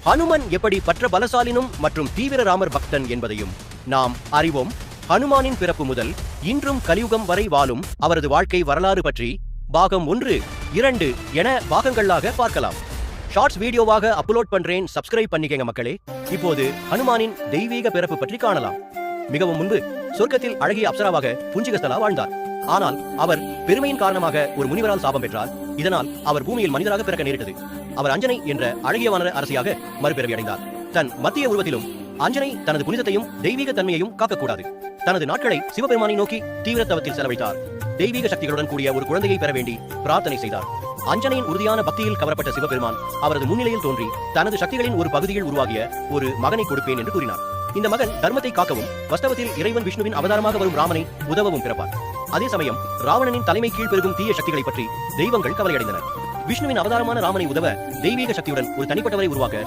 ஹனுமன் எப்படி பற்ற பலசாலினும் மற்றும் தீவிர ராமர் பக்தன் என்பதையும் நாம் அறிவோம். ஹனுமானின் பிறப்பு முதல் இன்றும் கலியுகம் வரை வாழும் அவரது வாழ்க்கை வரலாறு பற்றி பாகம் 1, 2 என பாகங்களாக பார்க்கலாம். ஷார்ட்ஸ் வீடியோவாக அப்லோட் பண்றேன், சப்ஸ்கிரைப் பண்ணிக்கங்க மக்களே. இப்போது ஹனுமானின் தெய்வீக பிறப்பு பற்றி காணலாம். மிகவும் முன்பு சொர்க்கத்தில் அழகிய அப்சராவாக புஞ்சிகஸ்தலா வாழ்ந்தார். ஆனால் அவர் பெருமையின் காரணமாக ஒரு முனிவரால் சாபம் பெற்றார். இதனால் அவர் பூமியில் மனிதராக பிறக்க நேரிட்டது. அவர் அஞ்சனை என்ற அழகிய வானர அரசியாக மறுபிறவி அடைந்தார். தன் மத்திய உருவத்திலும் அஞ்சனை தனது புனிதத்தையும் தெய்வீக தன்மையையும் காக்கக்கூடாது. தனது நாட்களை சிவபெருமானை நோக்கி தீவிர தவத்தில் செலவழித்தார். தெய்வீக சக்திகளுடன் கூடிய ஒரு குழந்தையை பெற வேண்டி பிரார்த்தனை செய்தார். அஞ்சனையின் உறுதியான பக்தியில் கவரப்பட்ட சிவபெருமான் அவரது முன்னிலையில் தோன்றி தனது சக்திகளின் ஒரு பகுதியில் உருவாகிய ஒரு மகனை கொடுப்பேன் என்று கூறினார். இந்த மகன் தர்மத்தை காக்கவும் வாஸ்தவத்தில் இறைவன் விஷ்ணுவின் அவதாரமாக வரும் ராமனை உதவவும் பிறப்பார். அதே சமயம் ராவணனின் தலைமை கீழ் பெருகும் தீய சக்திகளை பற்றி தெய்வங்கள் கவலையடைந்தனர். விஷ்ணுவின் அவதாரமான ராமனை உதவ தெய்வீக சக்தியுடன் ஒரு தனிப்பட்டவரை உருவாக்க